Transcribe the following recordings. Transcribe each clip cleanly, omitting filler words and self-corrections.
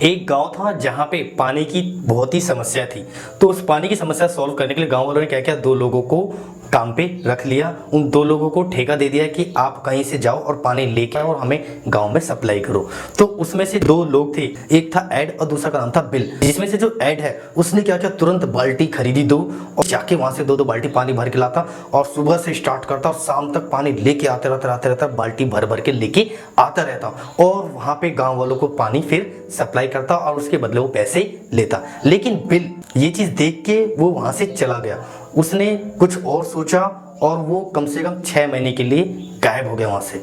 एक गांव था जहां पे पानी की बहुत ही समस्या थी। तो उस पानी की समस्या सॉल्व करने के लिए गांव वालों ने क्या किया, दो लोगों को काम पे रख लिया। उन दो लोगों को ठेका दे दिया कि आप कहीं से जाओ और पानी लेके आओ और हमें गांव में सप्लाई करो। तो उसमें से दो लोग थे, एक था एड और दूसरा का नाम था बिल। जिसमें से जो एड है उसने क्या किया, तुरंत बाल्टी खरीदी दो और जाके वहां से दो बाल्टी पानी भर के लाता और सुबह से स्टार्ट करता और शाम तक पानी लेके आते रहता बाल्टी भर भर के लेके आता रहता और वहां पे गांव वालों को पानी फिर सप्लाई करता और उसके बदले वो पैसे लेता। लेकिन बिल ये चीज देख के वो वहां से चला गया। उसने कुछ और सोचा और वो कम से कम 6 महीने के लिए गायब हो गया वहां से।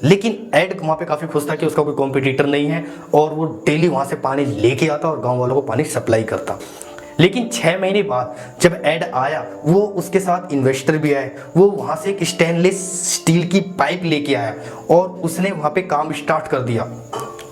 लेकिन एड वहां पे काफी खुश था कि उसका कोई कॉम्पिटिटर नहीं है और वो डेली वहां से पानी लेके आता और गांव वालों को पानी सप्लाई करता। लेकिन 6 महीने बाद जब एड आया, वो उसके साथ इन्वेस्टर भी आए, वो वहां से एक स्टेनलेस स्टील की पाइप लेके आया और उसने वहां पे काम स्टार्ट कर दिया।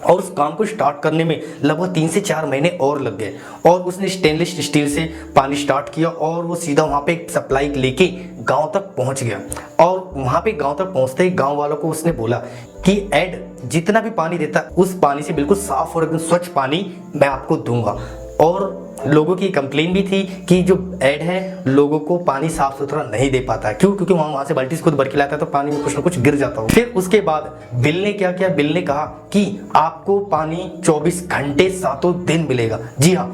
और उस काम को स्टार्ट करने में लगभग 3 से 4 महीने और लग गए और उसने स्टेनलेस स्टील से पानी स्टार्ट किया और वो सीधा वहां पे सप्लाई लेके गांव तक पहुंच गया। और वहां पे गांव तक पहुंचते ही गांव वालों को उसने बोला कि एड जितना भी पानी देता उस पानी से बिल्कुल साफ और एकदम स्वच्छ पानी मैं आपको दूंगा। और लोगों की कंप्लेन भी थी कि जो एड है लोगों को पानी साफ सुथरा नहीं दे पाता है। क्यों? क्योंकि वहां से बाल्टी खुद भर के लाता है तो पानी में कुछ ना कुछ गिर जाता हो। फिर उसके बाद बिल ने क्या किया, बिल ने कहा कि आपको पानी 24 घंटे 7 दिन मिलेगा। जी हाँ,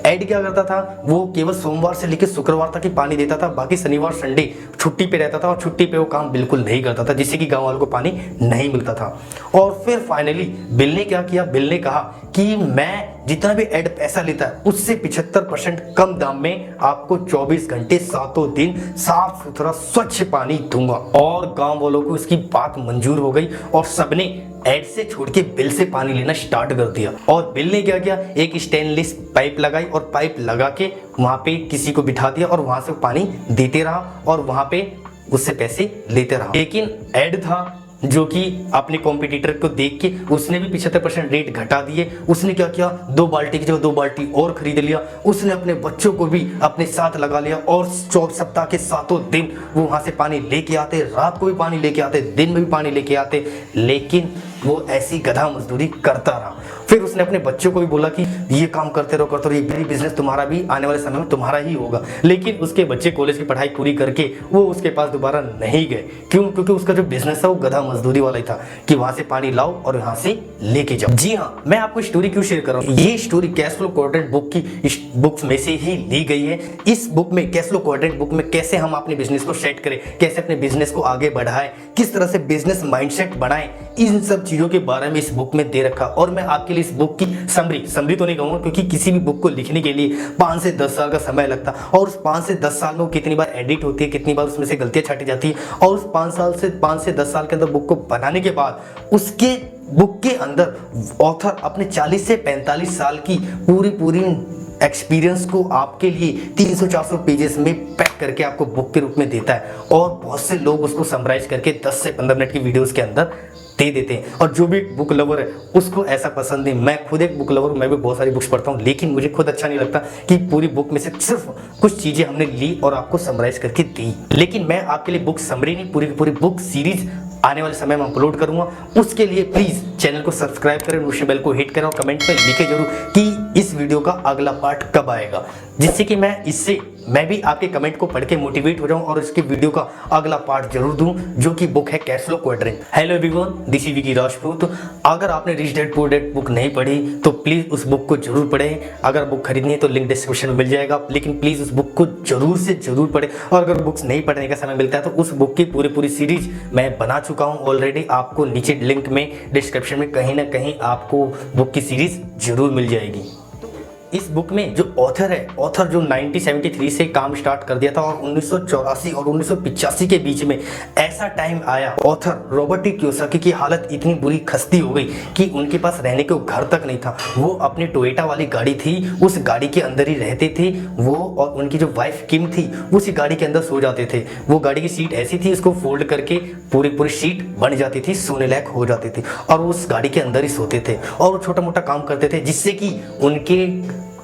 एड क्या करता था, वो केवल सोमवार से लेकर शुक्रवार तक ही पानी देता था, बाकी शनिवार संडे छुट्टी पे रहता था और छुट्टी पे वो काम बिल्कुल नहीं करता था, जिससे कि गांव वालों को पानी नहीं मिलता था। और फिर फाइनली बिल ने क्या किया, बिल ने कहा कि मैं जितना भी एड पैसा लेता है उससे 75% कम दाम में आपको 24 घंटे 7 दिन साफ सुथरा स्वच्छ पानी दूंगा। और गांव वालों को इसकी बात मंजूर हो गई और सबने एड से छोड़ के बिल से पानी लेना स्टार्ट कर दिया। और बिल ने क्या किया, एक स्टेनलेस पाइप लगाई और पाइप लगा के वहां पे किसी को बिठा दिया और वहां से पानी देते रहा और वहां पे उससे पैसे लेते रहा। लेकिन एड था जो कि अपने कॉम्पिटिटर को देख के उसने भी 75% रेट घटा दिए। उसने क्या किया, 2 बाल्टी की जगह 2 बाल्टी और खरीद लिया। उसने अपने बच्चों को भी अपने साथ लगा लिया और 24 सप्ताह के 7 दिन वो वहां से पानी लेके आते, रात को भी पानी लेके आते, दिन में भी पानी लेके आते। लेकिन वो ऐसी गधा मजदूरी करता रहा। फिर उसने अपने बच्चों को भी बोला कि ये काम करते रहो, ये बिजनेस तुम्हारा भी आने वाले समय में तुम्हारा ही होगा। लेकिन उसके बच्चे कॉलेज की पढ़ाई पूरी करके वो उसके पास दोबारा नहीं गए। क्यों? क्योंकि उसका जो बिजनेस है वो गधा मजदूरी वाला ही था कि वहां से पानी लाओ और यहाँ से लेके जाओ। जी हाँ, मैं आपको स्टोरी क्यों शेयर कर रहा हूँ, ये story cash flow quadrant book की बुक्स में से ही ली गई है। इस बुक में, कैश फ्लो क्वाड्रेंट बुक में, कैसे हम अपने बिजनेस को सेट करें, कैसे अपने बिजनेस को आगे बढ़ाएं, किस तरह से बिजनेस माइंडसेट बनाएं, इन सब चीजों के बारे में इस बुक में दे रखा। और मैं आपके लिए इस बुक की समरी तो नहीं कहूंगा, क्योंकि किसी भी बुक को लिखने के लिए 5 से 10 साल का समय लगता है और उस 5 से 10 साल में कितनी बार एडिट होती है, कितनी बार उसमें से गलतियां छाटी जाती है। और उस 5 से 10 साल के अंदर बुक को बनाने के बाद उसके बुक के अंदर ऑथर अपने 40 से 45 साल की पूरी एक्सपीरियंस को आपके लिए 300-400 पेजेस में पैक करके आपको बुक के रूप में देता है। और बहुत से लोग उसको समराइज करके 10 से 15 मिनट की वीडियोस के अंदर दे देते हैं। और जो भी बुक लवर है उसको ऐसा पसंद नहीं। मैं खुद एक बुक लवर हूं, मैं भी बहुत सारी बुक्स पढ़ता हूं, लेकिन मुझे खुद अच्छा नहीं लगता कि पूरी बुक में से सिर्फ कुछ चीजें हमने ली और आपको समराइज करके दी। लेकिन मैं आपके लिए बुक समरी नहीं, पूरी की पूरी बुक सीरीज आने वाले समय में अपलोड करूंगा। उसके लिए प्लीज चैनल को सब्सक्राइब करें, नोटिफिकेशन बेल को हिट करें और कमेंट में लिखे जरूर कि इस वीडियो का अगला पार्ट कब आएगा, जिससे कि मैं भी आपके कमेंट को पढ़ के मोटिवेट हो जाऊं और इसके वीडियो का अगला पार्ट जरूर दूं, जो कि बुक है cash flow quadrant. Hello everyone, this is Vicky Rajput. अगर आपने rich dad poor dad book नहीं पढ़ी तो प्लीज उस बुक को जरूर पढ़ें। अगर बुक खरीदनी है तो लिंक डिस्क्रिप्शन में मिल जाएगा, लेकिन प्लीज उस बुक को जरूर से जरूर पढ़ें। और अगर बुक्स नहीं पढ़ने का समय मिलता है तो उस बुक की पूरी सीरीज मैं बना चुका हूं ऑलरेडी। आपको नीचे लिंक में डिस्क्रिप्शन में कहीं ना कहीं आपको बुक की सीरीज जरूर मिल जाएगी। इस बुक में जो ऑथर जो 1973 से काम स्टार्ट कर दिया था और 1984 और 1985 के बीच में ऐसा टाइम आया, ऑथर रॉबर्ट टी कियोसाकी की हालत इतनी बुरी खस्ती हो गई कि उनके पास रहने को घर तक नहीं था। वो अपनी टोयोटा वाली गाड़ी थी, उस गाड़ी के अंदर ही रहते थे। वो और उनकी जो वाइफ किम थी उसी गाड़ी के अंदर सो जाते थे। वो गाड़ी की सीट ऐसी थी, इसको फोल्ड करके पूरी सीट बन जाती थी, सोने लायक हो जाती थी और उस गाड़ी के अंदर ही सोते थे और वो छोटा मोटा काम करते थे, जिससे कि उनके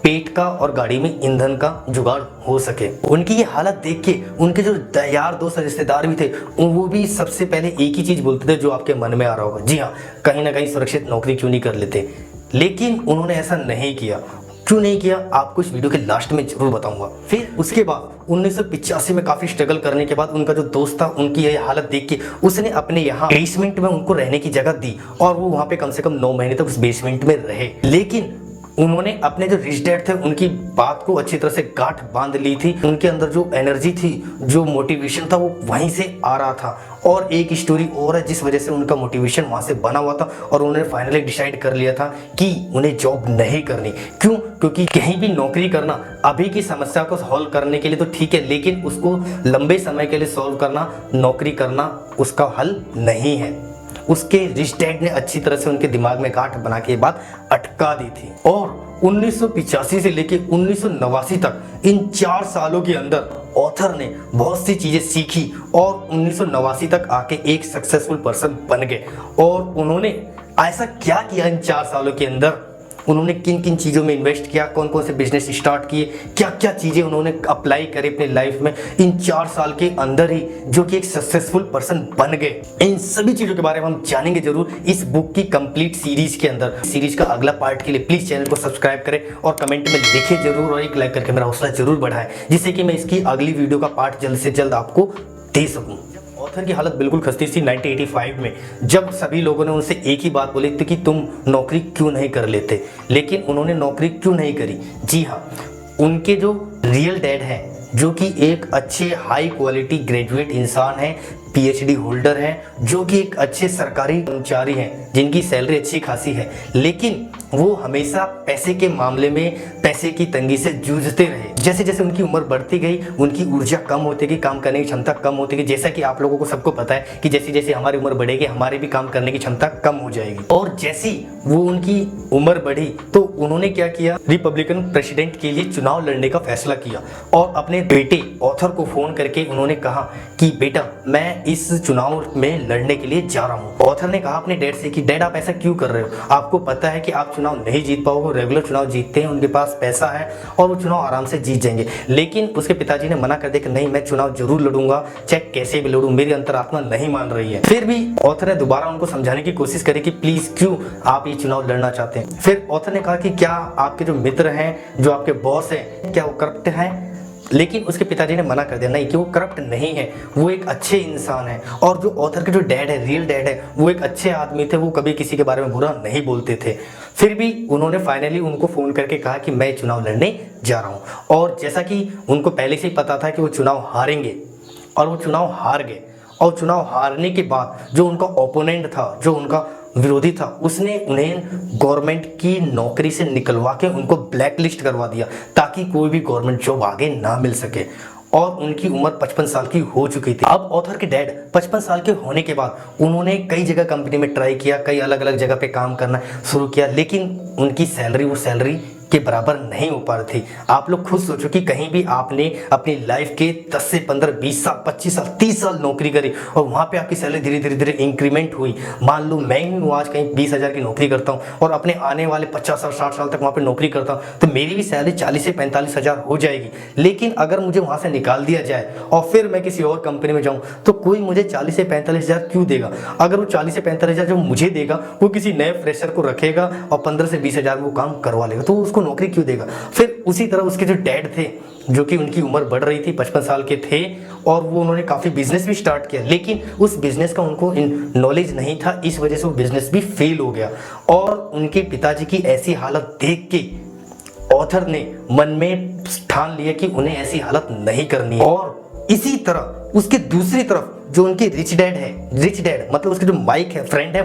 पेट का और गाड़ी में ईंधन का जुगाड़ हो सके। उनकी ये हालत देख के उनके जो यार दोस्त रिश्तेदार भी थे वो भी सबसे पहले एक ही चीज बोलते थे जो आपके मन में आ रहा होगा, जी हाँ, कहीं ना कहीं सुरक्षित नौकरी क्यों नहीं कर लेते। लेकिन उन्होंने ऐसा नहीं किया। क्यों नहीं किया आपको इस वीडियो के लास्ट में जरूर बताऊंगा। फिर उसके बाद 1985 में काफी स्ट्रगल करने के बाद उनका जो दोस्त था, उनकी ये हालत देख के उसने अपने यहाँ बेसमेंट में उनको रहने की जगह दी और वो वहाँ पे कम से कम 9 महीने तक उस बेसमेंट में रहे। लेकिन उन्होंने अपने जो रिच डैड थे उनकी बात को अच्छी तरह से गांठ बांध ली थी। उनके अंदर जो एनर्जी थी, जो मोटिवेशन था, वो वहीं से आ रहा था। और एक स्टोरी और है जिस वजह से उनका मोटिवेशन वहां से बना हुआ था और उन्होंने फाइनली डिसाइड कर लिया था कि उन्हें जॉब नहीं करनी। क्यों? क्योंकि कहीं भी नौकरी करना अभी की समस्या को सॉल्व करने के लिए तो ठीक है, लेकिन उसको लंबे समय के लिए सॉल्व करना, नौकरी करना उसका हल नहीं है। उसके रिच डैड ने अच्छी तरह से उनके दिमाग में गांठ बना के बात अटका दी थी। और 1985 से लेके 1989 तक इन 4 सालों के अंदर ऑथर ने बहुत सी चीजें सीखी और 1989 तक आके एक सक्सेसफुल पर्सन बन गए। और उन्होंने ऐसा क्या किया इन 4 सालों के अंदर, उन्होंने किन किन चीज़ों में इन्वेस्ट किया, कौन कौन से बिजनेस स्टार्ट किए, क्या क्या चीज़ें उन्होंने अप्लाई करी अपने लाइफ में इन 4 साल के अंदर ही, जो कि एक सक्सेसफुल पर्सन बन गए। इन सभी चीज़ों के बारे में हम जानेंगे जरूर इस बुक की कंप्लीट सीरीज के अंदर। सीरीज का अगला पार्ट के लिए प्लीज़ चैनल को सब्सक्राइब करें और कमेंट में लिखे जरूर और एक लाइक करके मेरा हौसला जरूर बढ़ाएं, जिससे कि मैं इसकी अगली वीडियो का पार्ट जल्द से जल्द आपको दे सकूँ। ऑथर की हालत बिल्कुल खस्ती थी 1985 में, जब सभी लोगों ने उनसे एक ही बात बोली थी कि तुम नौकरी क्यों नहीं कर लेते। लेकिन उन्होंने नौकरी क्यों नहीं करी? जी हाँ, उनके जो रियल डैड हैं, जो कि एक अच्छे हाई क्वालिटी ग्रेजुएट इंसान हैं, पीएचडी होल्डर हैं, जो कि एक अच्छे सरकारी कर्मचारी हैं, जिनकी सैलरी अच्छी खासी है, लेकिन वो हमेशा पैसे के मामले में पैसे की तंगी से जूझते रहे। जैसे जैसे उनकी उम्र बढ़ती गई, उनकी ऊर्जा कम होती गई, काम करने की क्षमता कम होती गई। जैसा कि आप लोगों को सबको पता है कि जैसे जैसे हमारी उम्र बढ़ेगी, हमारी भी काम करने की क्षमता कम हो जाएगी। और जैसी वो उनकी उम्र बढ़ी तो उन्होंने क्या किया, रिपब्लिकन प्रेसिडेंट के लिए चुनाव लड़ने का फैसला किया और अपने बेटे ऑथर को फोन करके उन्होंने कहा कि बेटा, मैं इस चुनाव में लड़ने के लिए जा रहा हूँ। ऑथर ने कहा अपने डैड से कि डैड, आप ऐसा क्यों कर रहे हो? आपको पता है कि आप चुनाव नहीं जीत पाओगे। रेगुलर चुनाव जीतते हैं, उनके पास पैसा है और वो चुनाव आराम से जीत जाएंगे। लेकिन उसके पिताजी ने मना कर दिया कि नहीं, मैं चुनाव जरूर लड़ूंगा, चाहे कैसे भी लड़ूं, मेरी अंतरात्मा नहीं मान रही है। फिर भी ऑथर ने दोबारा उनको समझाने की कोशिश करी कि प्लीज क्यों आप ये चुनाव लड़ना चाहते हैं। फिर ऑथर ने कहा कि क्या आपके जो मित्र हैं, जो आपके बॉस हैं, क्या वो करप्ट हैं? लेकिन उसके पिताजी ने मना कर दिया, नहीं, कि वो करप्ट नहीं है, वो एक अच्छे इंसान है। और जो ऑथर के जो डैड है, रियल डैड है, वो एक अच्छे आदमी थे, वो कभी किसी के बारे में बुरा नहीं बोलते थे। फिर भी उन्होंने फाइनली उनको फ़ोन करके कहा कि मैं चुनाव लड़ने जा रहा हूँ। और जैसा कि उनको पहले से ही पता था कि वो चुनाव हारेंगे और वो चुनाव हार गए। और चुनाव हारने के बाद जो उनका ओपोनेंट था, जो उनका विरोधी था, उसने उन्हें गवर्नमेंट की नौकरी से निकलवा के उनको ब्लैक लिस्ट करवा दिया ताकि कोई भी गवर्नमेंट जॉब आगे ना मिल सके। और उनकी उम्र 55 साल की हो चुकी थी। अब ऑथर के डैड 55 साल के होने के बाद उन्होंने कई जगह कंपनी में ट्राई किया, कई अलग अलग जगह पे काम करना शुरू किया, लेकिन उनकी सैलरी वो सैलरी के बराबर नहीं हो पा रही थी। आप लोग खुद सोचो कि कहीं भी आपने अपनी लाइफ के 10 से 15, 20 साल, 25 साल, 30 साल नौकरी करी और वहाँ पे आपकी सैलरी धीरे धीरे धीरे इंक्रीमेंट हुई। मान लो मैं ही हूँ आज कहीं 20,000 की नौकरी करता हूँ और अपने आने वाले 50 साल 60 साल तक वहाँ पे नौकरी करता हूँ, तो मेरी भी सैलरी 40 से 45,000 हो जाएगी। लेकिन अगर मुझे वहाँ से निकाल दिया जाए और फिर मैं किसी और कंपनी में जाऊँ तो कोई मुझे 40 से 45,000 क्यों देगा? अगर वो 40 से 45,000 जो मुझे देगा वो किसी नए फ्रेशर को रखेगा और 15 से 20,000 में वो काम करवा लेगा, तो उसको नौकरी क्यों देगा? फिर उसी तरह उसके जो डैड थे, जो कि उनकी उम्र बढ़ रही थी, 55 साल के थे और वो उन्होंने काफ़ी बिजनेस भी स्टार्ट किया, लेकिन उस बिजनेस का उनको नॉलेज नहीं था, इस वजह से वो बिजनेस भी फेल हो गया। और उनके पिताजी की ऐसी हालत देख के ऑथर ने मन में ठान लिया कि उन्हें ऐसी हालत नहीं करनी है। और इसी तरह उसके दूसरी तरफ जो उनके रिच डैड है, रिच डैड मतलब उसके जो माइक है, फ्रेंड है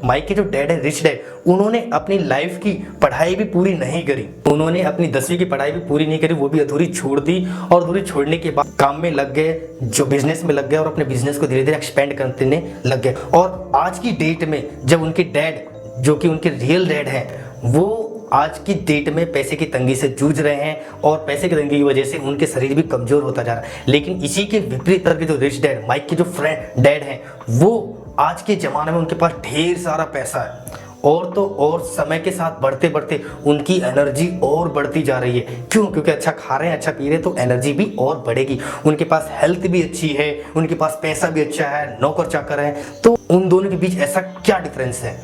माइक के जो डैड है, रिच डैड, उन्होंने अपनी लाइफ की पढ़ाई भी पूरी नहीं करी। उन्होंने अपनी 10वीं की पढ़ाई भी पूरी नहीं करी, वो भी अधूरी छोड़ दी। और अधूरी छोड़ने के बाद काम में लग गए, जो बिजनेस में लग गए और अपने बिजनेस को धीरे धीरे एक्सपेंड करने लग गए। और आज की डेट में जब उनके डैड, जो कि उनके रियल डैड हैं, वो आज की डेट में पैसे की तंगी से जूझ रहे हैं और पैसे की तंगी की वजह से उनके शरीर भी कमजोर होता जा रहा है। लेकिन इसी के विपरीत तरह के जो रिच डैड, माइक के जो फ्रेंड डैड हैं, वो आज के ज़माने में उनके पास ढेर सारा पैसा है और तो और समय के साथ बढ़ते बढ़ते उनकी एनर्जी और बढ़ती जा रही है। क्यों? क्योंकि अच्छा खा रहे हैं, अच्छा पी रहे हैं, तो एनर्जी भी और बढ़ेगी। उनके पास हेल्थ भी अच्छी है, उनके पास पैसा भी अच्छा है, नौकर चाकर है। तो उन दोनों के बीच ऐसा क्या डिफरेंस है?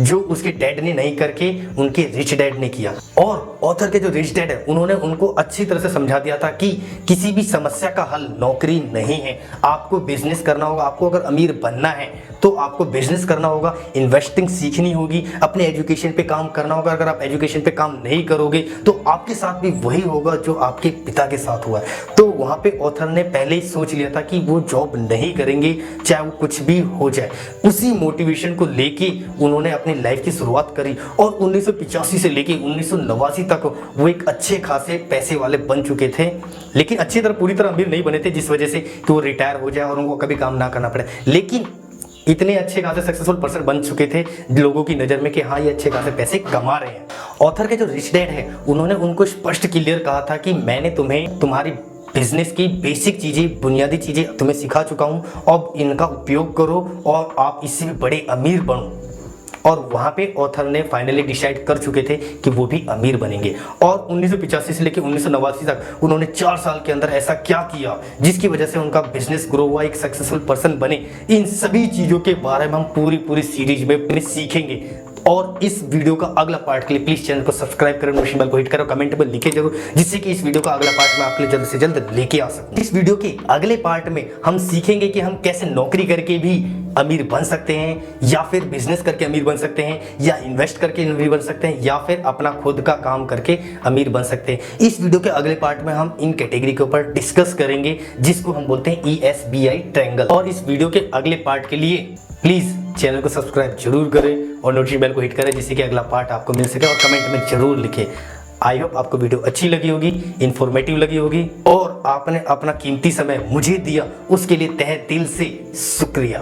जो उसके डैड ने नहीं करके उनके रिच डैड ने किया। और ऑथर के जो रिच डैड है उन्होंने उनको अच्छी तरह से समझा दिया था कि किसी भी समस्या का हल नौकरी नहीं है, आपको बिजनेस करना होगा। आपको अगर अमीर बनना है तो आपको बिजनेस करना होगा, इन्वेस्टिंग सीखनी होगी, अपने एजुकेशन पे काम करना होगा। अगर आप एजुकेशन पे काम नहीं करोगे तो आपके साथ भी वही होगा जो आपके पिता के साथ हुआ है। तो वहाँ पे ऑथर ने पहले ही सोच लिया था कि वो जॉब नहीं करेंगे चाहे वो कुछ भी हो जाए। उसी मोटिवेशन को लेके उन्होंने अपनी लाइफ की शुरुआत करी और 1985 से लेके 1989 तक वो एक अच्छे खासे पैसे वाले बन चुके थे, लेकिन अच्छी तरह पूरी तरह अमीर नहीं बने थे, जिस वजह से कि वो रिटायर हो जाए और उनको कभी काम ना करना पड़े। लेकिन इतने अच्छे खासे सक्सेसफुल पर्सन बन चुके थे लोगों की नज़र में कि हाँ ये अच्छे खासे पैसे कमा रहे हैं। ऑथर के जो रिच डैड है उन्होंने उनको स्पष्ट क्लियर कहा था कि मैंने तुम्हें तुम्हारी बिजनेस की बेसिक चीज़ें, बुनियादी चीज़ें तुम्हें सिखा चुका हूँ, अब इनका उपयोग करो और आप इससे भी बड़े अमीर बनो। और वहाँ पे ऑथर ने फाइनली डिसाइड कर चुके थे कि वो भी अमीर बनेंगे। और 1985 से लेकर 1989 तक उन्होंने 4 साल के अंदर ऐसा क्या किया जिसकी वजह से उनका बिजनेस ग्रो हुआ, एक सक्सेसफुल पर्सन बने। इन सभी चीज़ों के बारे में हम पूरी सीरीज में सीखेंगे। और इस वीडियो का अगला पार्ट के लिए प्लीज चैनल को सब्सक्राइब करें, नोटिफिकेशन बेल को हिट करो, कमेंट में लिखे जरूर, जिससे कि इस वीडियो का अगला पार्ट मैं आपके लिए जल्द से जल्द लेके आ सकूं। इस वीडियो के अगले पार्ट में हम सीखेंगे कि हम कैसे नौकरी करके भी अमीर बन सकते हैं, या फिर बिजनेस करके अमीर बन सकते हैं, या इन्वेस्ट करके अमीर बन सकते हैं, या फिर अपना खुद का काम करके अमीर बन सकते हैं। इस वीडियो के अगले पार्ट में हम इन कैटेगरी के ऊपर डिस्कस करेंगे जिसको हम बोलते हैं ESBI ट्रायंगल। और इस वीडियो के अगले पार्ट के लिए प्लीज चैनल को सब्सक्राइब जरूर करें और नोटिफिकेशन बेल को हिट करें, जिससे कि अगला पार्ट आपको मिल सके। और कमेंट में जरूर लिखें। आई होप आपको वीडियो अच्छी लगी होगी, इंफॉर्मेटिव लगी होगी और आपने अपना कीमती समय मुझे दिया, उसके लिए तहे दिल से शुक्रिया।